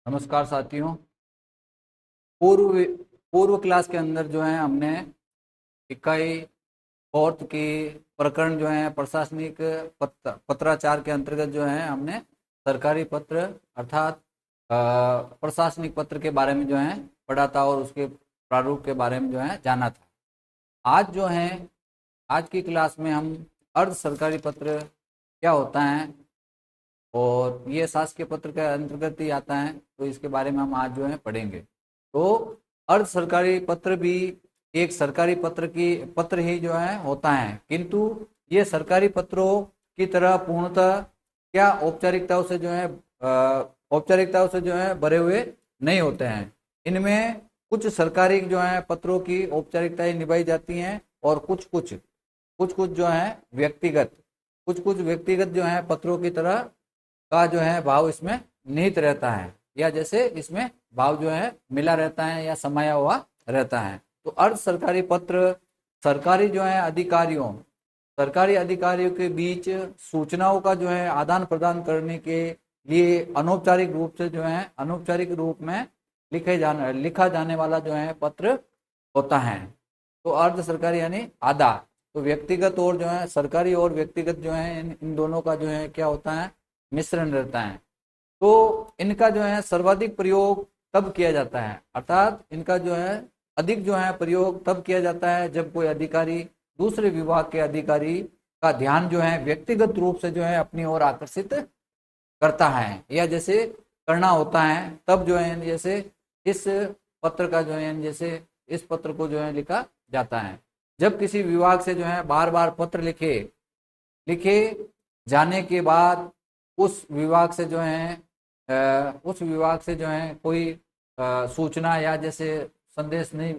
नमस्कार साथियों। पूर्व पूर्व क्लास के अंदर जो है हमने इकाई फोर्थ की प्रकरण जो है प्रशासनिक पत्राचार के अंतर्गत जो है हमने सरकारी पत्र अर्थात प्रशासनिक पत्र के बारे में जो है पढ़ा था और उसके प्रारूप के बारे में जो है जाना था। आज जो है आज की क्लास में हम अर्ध सरकारी पत्र क्या होता है और ये शासकीय पत्र के अंतर्गत ही आता है, तो इसके बारे में हम आज जो है पढ़ेंगे। तो अर्ध सरकारी पत्र भी एक सरकारी पत्र ही जो है होता है, किंतु ये सरकारी पत्रों की तरह पूर्णतः क्या औपचारिकताओं से जो है भरे हुए नहीं होते हैं। इनमें कुछ सरकारी जो है पत्रों की औपचारिकताएं निभाई जाती हैं और कुछ जो है व्यक्तिगत कुछ व्यक्तिगत जो है पत्रों की तरह का जो है भाव इसमें निहित रहता है, या जैसे इसमें भाव जो है मिला रहता है या समाया हुआ रहता है। तो अर्ध सरकारी पत्र सरकारी अधिकारियों के बीच सूचनाओं का जो है आदान प्रदान करने के लिए अनौपचारिक रूप में लिखा जाने वाला जो है पत्र होता है। तो अर्ध सरकारी यानी आधा, तो व्यक्तिगत और जो है सरकारी और व्यक्तिगत जो है इन दोनों का जो है क्या होता है, मिश्रण रहता है। तो इनका जो है सर्वाधिक प्रयोग तब किया जाता है, अर्थात इनका जो है अधिक जो है प्रयोग तब किया जाता है जब कोई अधिकारी दूसरे विभाग के अधिकारी का ध्यान जो है व्यक्तिगत रूप से जो है अपनी ओर आकर्षित करता है, या जैसे करना होता है तब जो है जैसे इस पत्र का जो है जैसे इस पत्र को जो है लिखा जाता है। जब किसी विभाग से जो है बार बार पत्र लिखे जाने के बाद उस विभाग से जो है कोई सूचना या जैसे संदेश नहीं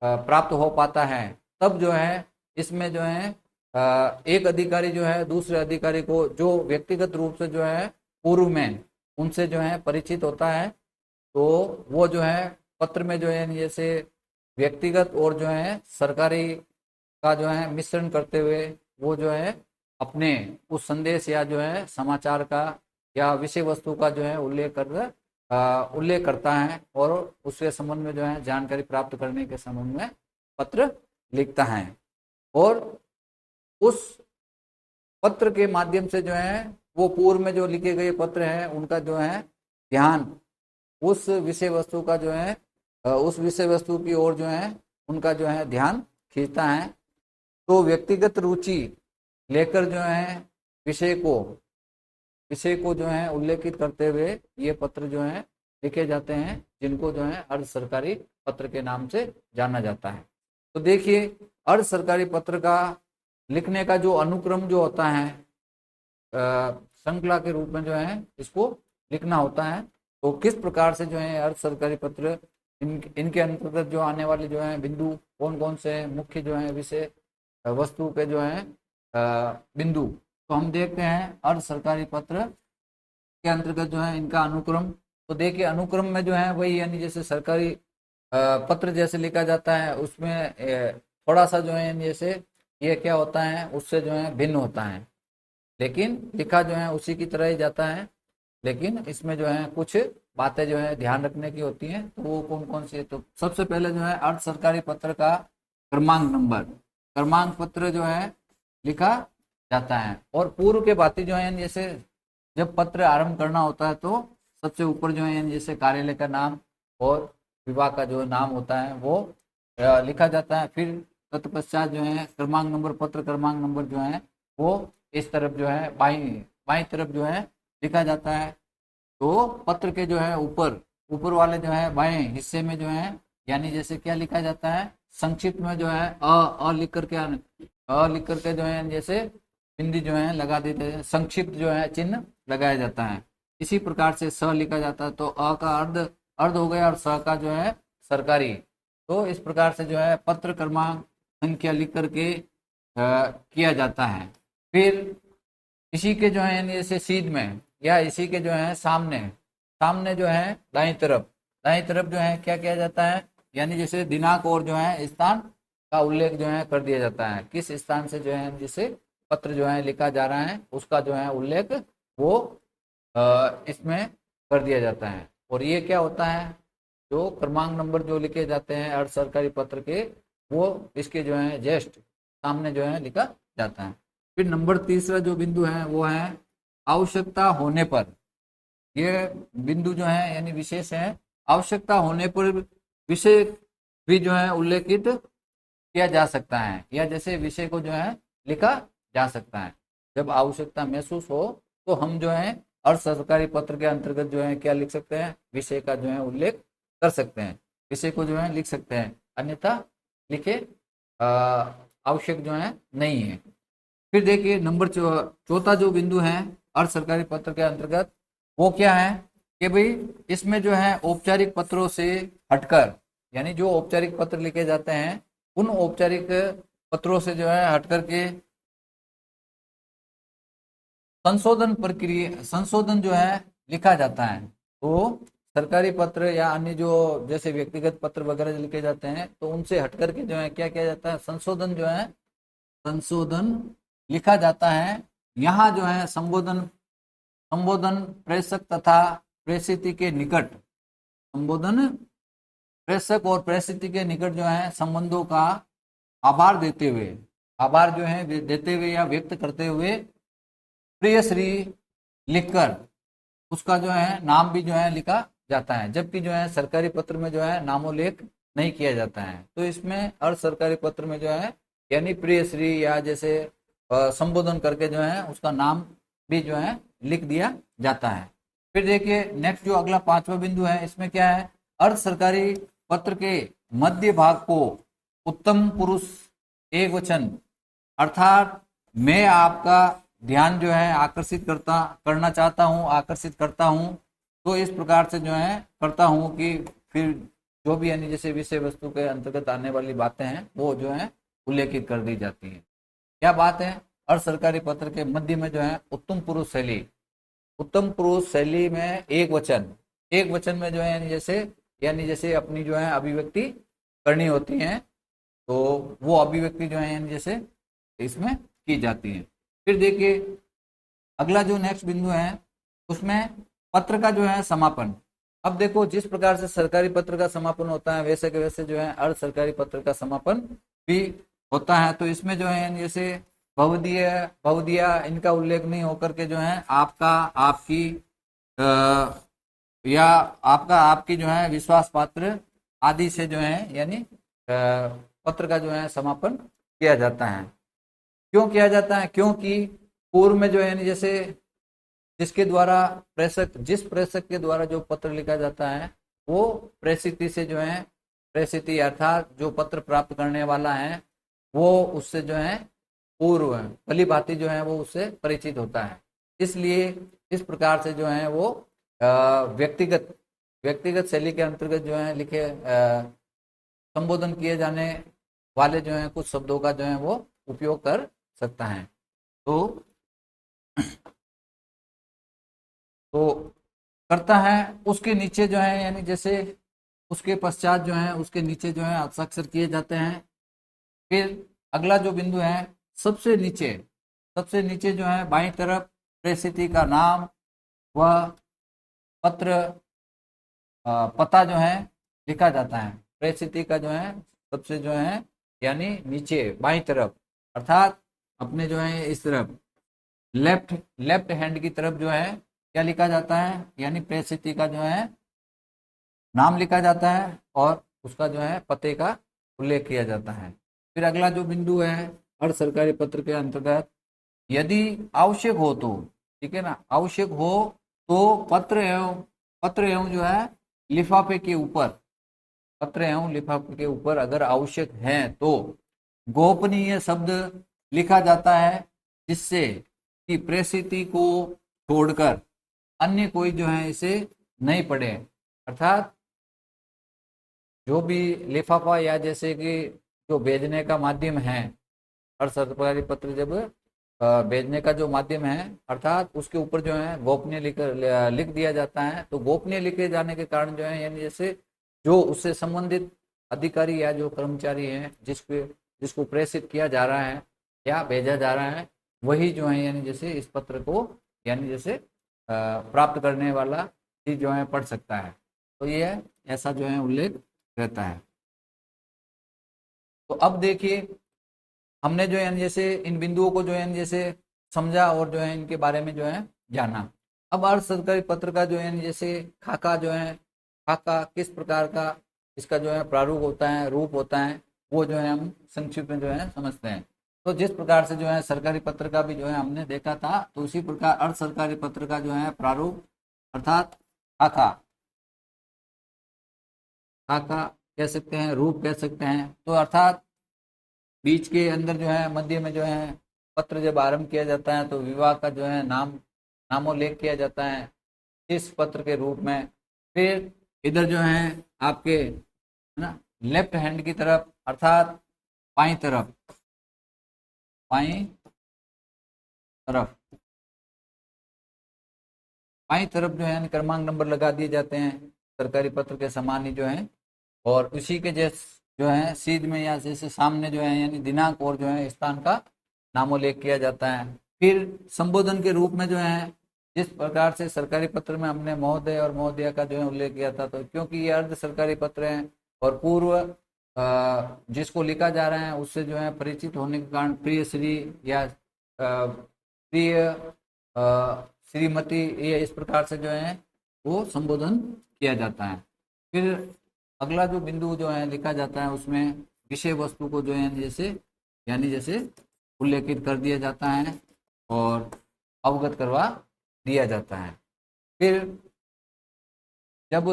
प्राप्त हो पाता है, तब जो है इसमें जो है एक अधिकारी जो है दूसरे अधिकारी को जो व्यक्तिगत रूप से जो है पूर्व में उनसे जो है परिचित होता है, तो वो जो है पत्र में जो है जैसे व्यक्तिगत और जो है सरकारी का जो है मिश्रण करते हुए वो जो है अपने उस संदेश या जो है समाचार का या विषय वस्तु का जो है उल्लेख करता है और उसके संबंध में जो है जानकारी प्राप्त करने के संबंध में पत्र लिखता है। और उस पत्र के माध्यम से जो है वो पूर्व में जो लिखे गए पत्र हैं उनका जो है ध्यान उस विषय वस्तु का जो है उस विषय वस्तु की ओर जो है उनका जो है ध्यान खींचता है। तो व्यक्तिगत रुचि लेकर जो है विषय को जो है उल्लेखित करते हुए ये पत्र जो है लिखे जाते हैं, जिनको जो है अर्ध सरकारी पत्र के नाम से जाना जाता है। तो देखिए, अर्ध सरकारी पत्र का लिखने का जो अनुक्रम जो होता है श्रृंखला के रूप में जो है इसको लिखना होता है। तो किस प्रकार से जो है अर्ध सरकारी पत्र इनके अंतर्गत जो आने वाले जो है बिंदु कौन कौन से मुख्य जो है विषय वस्तु के जो है बिंदु, तो हम देखते हैं अर्ध सरकारी पत्र के अंतर्गत जो है इनका अनुक्रम। तो देखिए, अनुक्रम में जो है वही यानी जैसे सरकारी पत्र जैसे लिखा जाता है उसमें थोड़ा सा जो है जैसे ये क्या होता है उससे जो है भिन्न होता है, लेकिन लिखा जो है उसी की तरह ही जाता है, लेकिन इसमें जो है कुछ बातें जो है ध्यान रखने की होती हैं। तो वो कौन कौन सी है, तो सबसे पहले जो है अर्ध सरकारी पत्र का क्रमांक पत्र जो है लिखा जाता है। और पूर्व के बातें जो है जैसे जब पत्र आरंभ करना होता है तो सबसे ऊपर जो है जैसे कार्यालय का नाम और विभाग का जो नाम होता है वो लिखा जाता है। फिर तत्पश्चात जो है पत्र क्रमांक नंबर जो है वो इस तरफ जो है बाई तरफ जो है लिखा जाता है। तो पत्र के जो है ऊपर वाले जो है बाएं हिस्से में जो है यानी जैसे क्या लिखा जाता है, संक्षिप्त में जो है अ लिख करके जो है जैसे बिंदी जो है लगा देते हैं, संक्षिप्त जो है चिन्ह लगाया जाता है। इसी प्रकार से स लिखा जाता है तो अ का अर्ध हो गया और स का जो है सरकारी। तो इस प्रकार से जो है पत्र क्रमांक संख्या लिख करके किया जाता है। फिर इसी के जो है जैसे सीध में या इसी के जो है सामने जो है दाईं तरफ जो है क्या किया जाता है, यानी जैसे दिनांक और जो है स्थान का उल्लेख जो है कर दिया जाता है। किस स्थान से जो है जिसे पत्र जो है लिखा जा रहा है उसका जो है उल्लेख वो इसमें कर दिया जाता है। और ये क्या होता है, जो क्रमांक नंबर जो लिखे जाते हैं अर्ध सरकारी पत्र के, वो इसके जो है जस्ट सामने जो है लिखा जाता है। फिर नंबर तीसरा जो बिंदु है वो है आवश्यकता होने पर। ये बिंदु जो है यानी विशेष है, आवश्यकता होने पर विषय भी जो है उल्लेखित किया जा सकता है, या जैसे विषय को जो है लिखा जा सकता है। जब आवश्यकता महसूस हो तो हम जो है अर्ध सरकारी पत्र के अंतर्गत जो है क्या लिख सकते हैं, विषय का जो है उल्लेख कर सकते हैं, विषय को जो है लिख सकते हैं, अन्यथा लिखे आवश्यक जो है नहीं है। फिर देखिए नंबर चौथा जो बिंदु है अर्ध सरकारी पत्र के अंतर्गत, वो क्या है कि भाई इसमें जो है औपचारिक पत्रों से हटकर, यानी जो औपचारिक पत्र लिखे जाते हैं उन औपचारिक पत्रों से जो है हटकर के संशोधन प्रक्रिया, संशोधन जो है लिखा जाता है। तो सरकारी पत्र या अन्य जो जैसे व्यक्तिगत पत्र वगैरह लिखे जाते हैं तो उनसे हटकर के जो है क्या किया जाता है, संशोधन जो है, संशोधन लिखा जाता है। यहाँ जो है संबोधन, संबोधन प्रेषक तथा प्रेषित के निकट, संबोधन प्रेषक और प्रेषित के निकट जो है संबंधों का आभार देते हुए, आभार जो है देते हुए या व्यक्त करते हुए प्रिय श्री लिखकर उसका जो है नाम भी जो है लिखा जाता है। जबकि जो है सरकारी पत्र में जो है नामोल्लेख नहीं किया जाता है। तो इसमें अर्ध सरकारी पत्र में जो है यानी प्रिय श्री या जैसे संबोधन करके जो है उसका नाम भी जो है लिख दिया जाता है। फिर देखिए नेक्स्ट जो अगला पांचवा बिंदु है, इसमें क्या है, अर्ध सरकारी पत्र के मध्य भाग को उत्तम पुरुष एक वचन अर्थात मैं आपका ध्यान जो है आकर्षित करना चाहता हूँ, आकर्षित करता हूँ, तो इस प्रकार से जो है करता हूँ कि फिर जो भी यानी जैसे विषय वस्तु के अंतर्गत आने वाली बातें हैं वो जो है उल्लेखित कर दी जाती है। क्या बात है, अर्ध सरकारी पत्र के मध्य में जो है उत्तम पुरुष शैली, उत्तम पुरुष शैली में एक वचन, एक वचन में जो है यानी जैसे अपनी जो है अभिव्यक्ति करनी होती है, तो वो अभिव्यक्ति जो है यानी जैसे इसमें की जाती है। फिर देखिए अगला जो नेक्स्ट बिंदु है उसमें पत्र का जो है समापन। अब देखो जिस प्रकार से सरकारी पत्र का समापन होता है वैसे के वैसे जो है अर्ध सरकारी पत्र का समापन भी होता है। तो इसमें जो है जैसे भवदीय इनका उल्लेख नहीं होकर के जो है आपका, आपकी या आपका, आपकी जो है विश्वास पात्र आदि से जो है यानी पत्र का जो है समापन किया जाता है। क्यों किया जाता है, क्योंकि पूर्व में जो है यानी जैसे जिसके द्वारा प्रेषक, जिस प्रेषक के द्वारा जो पत्र लिखा जाता है वो प्रेषित से जो है, प्रेषित अर्थात जो पत्र प्राप्त करने वाला है वो उससे जो है पूर्व भली भांति जो है वो उससे परिचित होता है। इसलिए इस प्रकार से जो है वो व्यक्तिगत शैली के अंतर्गत जो है लिखे संबोधन किए जाने वाले जो है कुछ शब्दों का जो है वो उपयोग कर सकता है। तो करता है, उसके नीचे जो है यानी जैसे उसके पश्चात जो है उसके नीचे जो है हस्ताक्षर किए जाते हैं। फिर अगला जो बिंदु है सबसे नीचे जो है बाईं तरफ प्रेषित का नाम व पत्र पता जो है लिखा जाता है। प्रेषित का जो है सबसे जो है यानी नीचे बाईं तरफ अर्थात अपने जो है इस तरफ लेफ्ट हैंड की तरफ जो है क्या लिखा जाता है, यानी प्रेषित का जो है नाम लिखा जाता है और उसका जो है पते का उल्लेख किया जाता है। फिर अगला जो बिंदु है अर्ध सरकारी पत्र के अंतर्गत यदि आवश्यक हो तो, ठीक है ना, आवश्यक हो तो पत्र एवं जो है लिफाफे के ऊपर, पत्र एवं लिफाफे के ऊपर अगर आवश्यक है तो गोपनीय शब्द लिखा जाता है जिससे कि प्रेषित को छोड़कर अन्य कोई जो है इसे नहीं पढ़े। अर्थात जो भी लिफाफा या जैसे कि जो भेजने का माध्यम है, और सरकारी पत्र जब भेजने का जो माध्यम है अर्थात उसके ऊपर जो है गोपनीय लिख दिया जाता है। तो गोपनीय लिखे जाने के कारण जो है यानी जैसे जो उससे संबंधित अधिकारी या जो कर्मचारी हैं जिसको प्रेषित किया जा रहा है या भेजा जा रहा है वही जो है यानी जैसे इस पत्र को यानी जैसे प्राप्त करने वाला चीज जो है पढ़ सकता है। तो ये ऐसा जो है उल्लेख रहता है। तो अब देखिए, हमने जो है जैसे इन बिंदुओं को जो है जैसे समझा और जो है इनके बारे में जो है जाना। अब अर्ध सरकारी पत्र का जो है जैसे खाका जो है, खाका किस प्रकार का इसका जो है प्रारूप होता है, रूप होता है, वो जो है हम संक्षिप्त में जो है समझते हैं। तो जिस प्रकार से जो है सरकारी पत्र का भी जो है हमने देखा था, तो उसी प्रकार अर्ध सरकारी पत्र का जो है प्रारूप अर्थात खाका, खाका कह सकते हैं, रूप कह सकते हैं। तो अर्थात बीच के अंदर जो है मध्य में जो है पत्र जब आरंभ किया जाता है तो विवाह का जो है नामोल्लेख किया जाता है इस पत्र के रूप में। फिर इधर जो है आपके है ना लेफ्ट हैंड की तरफ अर्थात बाईं तरफ, बाईं तरफ, बाईं तरफ जो है क्रमांक नंबर लगा दिए जाते हैं सरकारी पत्र के समान ही जो है। और उसी के जैसे जो है सीध में या जैसे सामने जो है यानी दिनांक और जो है स्थान का नामोल्लेख किया जाता है। फिर संबोधन के रूप में जो है जिस प्रकार से सरकारी पत्र में हमने महोदय और महोदया का जो है उल्लेख किया था, तो क्योंकि ये अर्ध सरकारी पत्र हैं और पूर्व जिसको लिखा जा रहा है उससे जो है परिचित होने के कारण प्रिय श्री या प्रिय श्रीमती, ये इस प्रकार से जो है वो संबोधन किया जाता है। फिर अगला जो बिंदु जो है लिखा जाता है उसमें विषय वस्तु को जो है जैसे उल्लेखित कर दिया जाता है और अवगत करवा दिया जाता है। फिर जब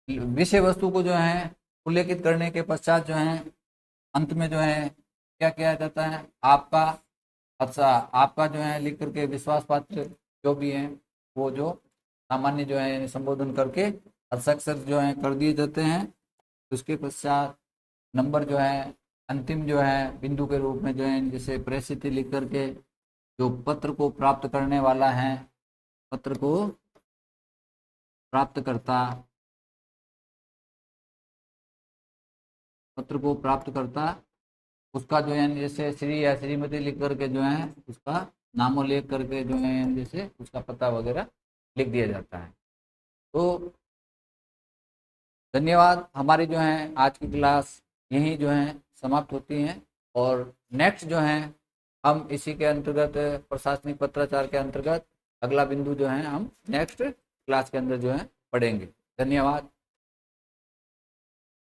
विषय वस्तु को जो है उल्लेखित करने के पश्चात जो है अंत में जो है क्या किया जाता है, आपका जो है लिख करके विश्वास पात्र जो भी है वो जो सामान्य जो है संबोधन करके हस्ताक्षर जो है कर दिए जाते हैं। उसके पश्चात नंबर जो है अंतिम जो है बिंदु के रूप में जो है जैसे परिस्थिति लिख करके जो पत्र को प्राप्त करने वाला है, पत्र को प्राप्तकर्ता, पत्र को प्राप्तकर्ता उसका जो है जैसे श्री या श्रीमती लिख करके जो है उसका नामोल्लेख करके जो है जैसे उसका पता वगैरह लिख दिया जाता है। तो धन्यवाद। हमारी जो है आज की क्लास यही जो है समाप्त होती है और नेक्स्ट जो है हम इसी के अंतर्गत प्रशासनिक पत्राचार के अंतर्गत अगला बिंदु जो है हम नेक्स्ट क्लास के अंदर जो है पढ़ेंगे। धन्यवाद।